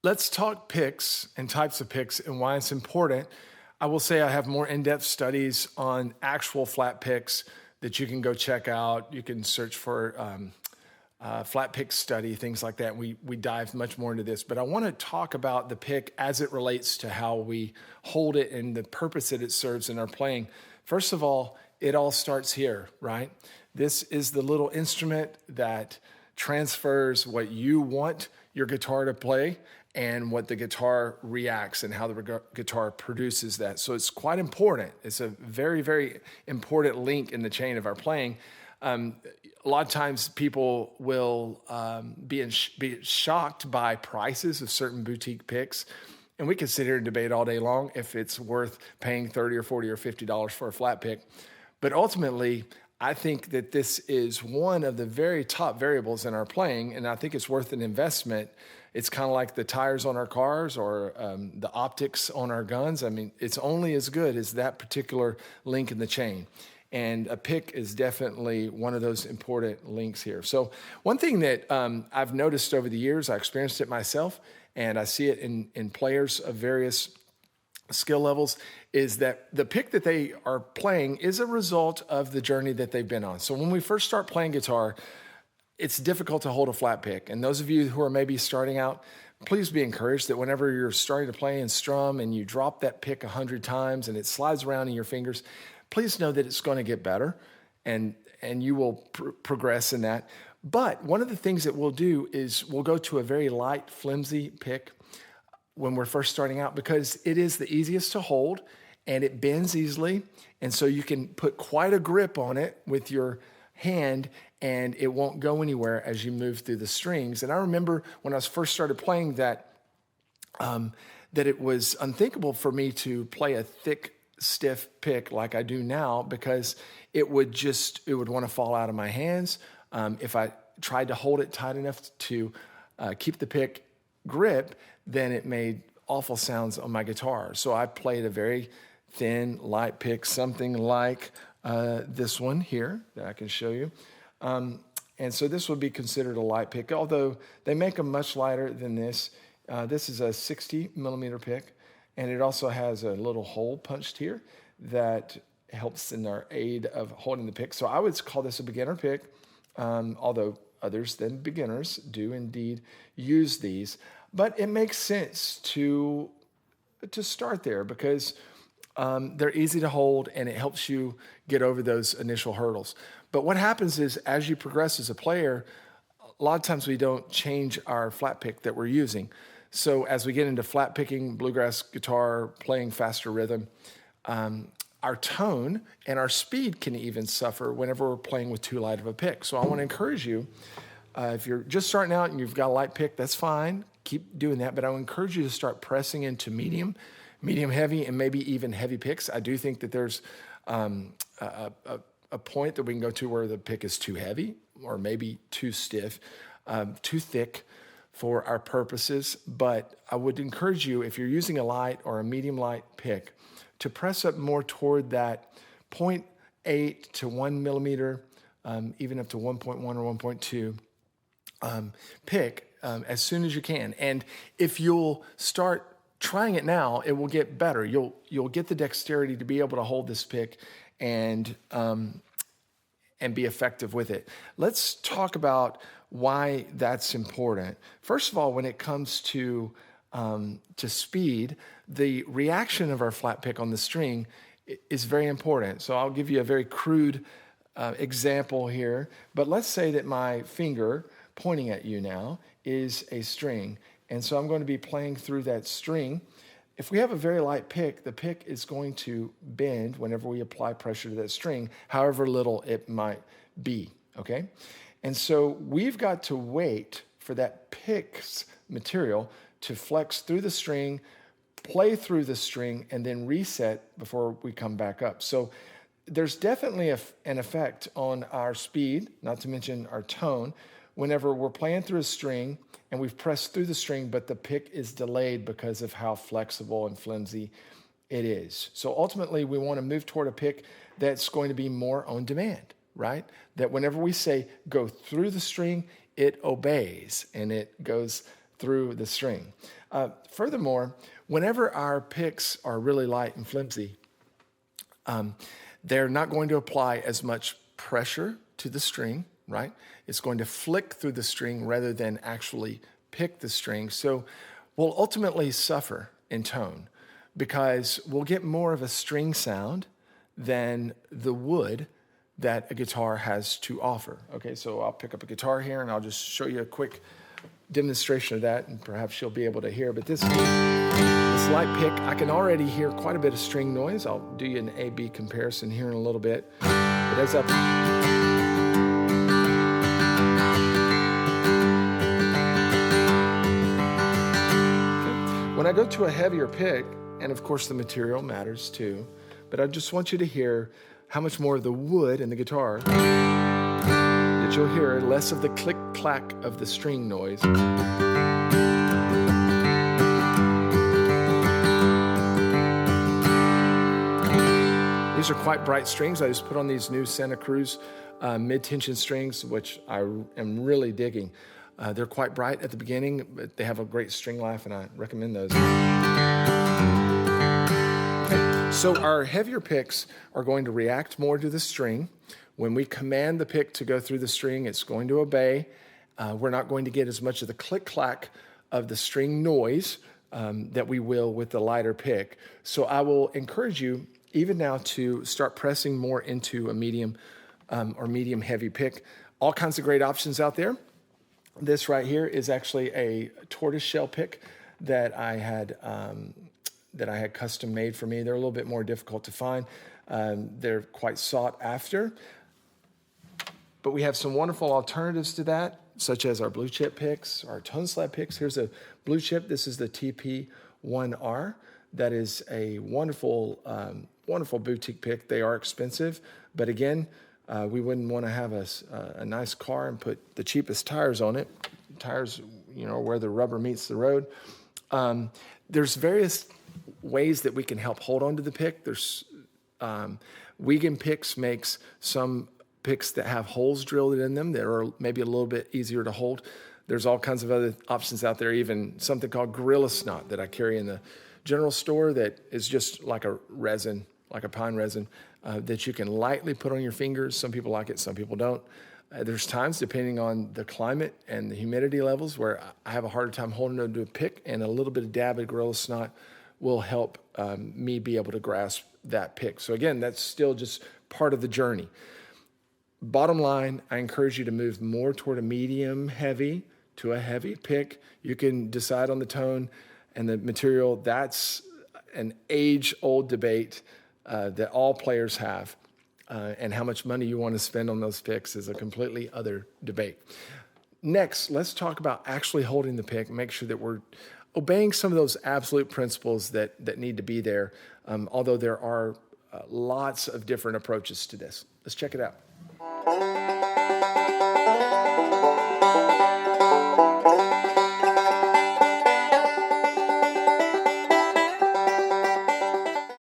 Let's talk picks and types of picks and why it's important. I will say I have more in-depth studies on actual flat picks that you can go check out. You can search for flat pick study, things like that. We dive much more into this, but I want to talk about the pick as it relates to how we hold it and the purpose that it serves in our playing. First of all, it all starts here, right? This is the little instrument that transfers what you want your guitar to play and what the guitar reacts and how the guitar produces that. So it's quite important. It's a very, very important link in the chain of our playing. A lot of times people will be shocked by prices of certain boutique picks. And we can sit here and debate all day long if it's worth paying $30 or $40 or $50 for a flat pick. But ultimately, I think that this is one of the very top variables in our playing, and I think it's worth an investment. It's kind of like the tires on our cars or the optics on our guns. I mean, it's only as good as that particular link in the chain. And a pick is definitely one of those important links here. So one thing that I've noticed over the years, I experienced it myself, and I see it in players of various skill levels, is that the pick that they are playing is a result of the journey that they've been on. So when we first start playing guitar, it's difficult to hold a flat pick. And those of you who are maybe starting out, please be encouraged that whenever you're starting to play and strum and you drop that pick 100 times and it slides around in your fingers, please know that it's going to get better and you will progress in that. But one of the things that we'll do is we'll go to a very light, flimsy pick when we're first starting out because it is the easiest to hold and it bends easily. And so you can put quite a grip on it with your hand and it won't go anywhere as you move through the strings. And I remember when I was first started playing that it was unthinkable for me to play a thick, stiff pick like I do now because it would want to fall out of my hands. If I tried to hold it tight enough to keep the pick grip, then it made awful sounds on my guitar. So I played a very thin, light pick, something like this one here that I can show you. And so this would be considered a light pick, although they make them much lighter than this. This is a 60 millimeter pick, and it also has a little hole punched here that helps in our aid of holding the pick. So I would call this a beginner pick, although others than beginners do indeed use these. But it makes sense to start there because they're easy to hold and it helps you get over those initial hurdles. But what happens is as you progress as a player, a lot of times we don't change our flat pick that we're using. So as we get into flat picking, bluegrass guitar, playing faster rhythm, our tone and our speed can even suffer whenever we're playing with too light of a pick. So I want to encourage you, if you're just starting out and you've got a light pick, that's fine. Keep doing that. But I would encourage you to start pressing into medium heavy, and maybe even heavy picks. I do think that there's a point that we can go to where the pick is too heavy or maybe too stiff, too thick for our purposes. But I would encourage you, if you're using a light or a medium light pick, to press up more toward that 0.8 to 1 millimeter, even up to 1.1 or 1.2 pick as soon as you can. And if you'll start trying it now, it will get better. You'll get the dexterity to be able to hold this pick and be effective with it. Let's talk about why that's important. First of all, when it comes to speed, the reaction of our flat pick on the string is very important. So I'll give you a very crude example here, but let's say that my finger pointing at you now is a string. And so I'm going to be playing through that string. If we have a very light pick, the pick is going to bend whenever we apply pressure to that string, however little it might be, okay? And so we've got to wait for that pick's material to flex through the string, play through the string, and then reset before we come back up. So there's definitely an effect on our speed, not to mention our tone, whenever we're playing through a string and we've pressed through the string, but the pick is delayed because of how flexible and flimsy it is. So ultimately, we want to move toward a pick that's going to be more on demand, right? That whenever we say go through the string, it obeys and it goes through the string. Furthermore, whenever our picks are really light and flimsy, they're not going to apply as much pressure to the string, right? It's going to flick through the string rather than actually pick the string. So we'll ultimately suffer in tone because we'll get more of a string sound than the wood that a guitar has to offer. Okay, so I'll pick up a guitar here and I'll just show you a quick demonstration of that, and perhaps you'll be able to hear. But this light pick, I can already hear quite a bit of string noise. I'll do you an A-B comparison here in a little bit. But as when I go to a heavier pick, and of course the material matters too, but I just want you to hear how much more of the wood in the guitar that you'll hear, less of the click-clack of the string noise. These are quite bright strings. I just put on these new Santa Cruz mid-tension strings, which I am really digging. They're quite bright at the beginning, but they have a great string life, and I recommend those. So our heavier picks are going to react more to the string. When we command the pick to go through the string, it's going to obey. We're not going to get as much of the click-clack of the string noise that we will with the lighter pick. So I will encourage you even now to start pressing more into a medium or medium heavy pick. All kinds of great options out there. This right here is actually a tortoiseshell pick that I had custom made for me. They're a little bit more difficult to find. They're quite sought after. But we have some wonderful alternatives to that, such as our blue chip picks, our tone slab picks. Here's a blue chip. This is the TP1R. That is a wonderful, wonderful boutique pick. They are expensive, but again, we wouldn't want to have a nice car and put the cheapest tires on it. Tires, where the rubber meets the road. There's various ways that we can help hold on to the pick. There's Wiegand Picks makes some picks that have holes drilled in them that are maybe a little bit easier to hold. There's all kinds of other options out there, even something called Gorilla Snot that I carry in the general store that is just like a resin, like a pine resin, that you can lightly put on your fingers. Some people like it, some people don't. There's times, depending on the climate and the humidity levels, where I have a harder time holding onto a pick, and a little bit of dab of Gorilla Snot will help me be able to grasp that pick. So again, that's still just part of the journey. Bottom line, I encourage you to move more toward a medium heavy to a heavy pick. You can decide on the tone and the material. That's an age-old debate that all players have. And how much money you want to spend on those picks is a completely other debate. Next, let's talk about actually holding the pick. Make sure that we're obeying some of those absolute principles that need to be there, although there are lots of different approaches to this. Let's check it out.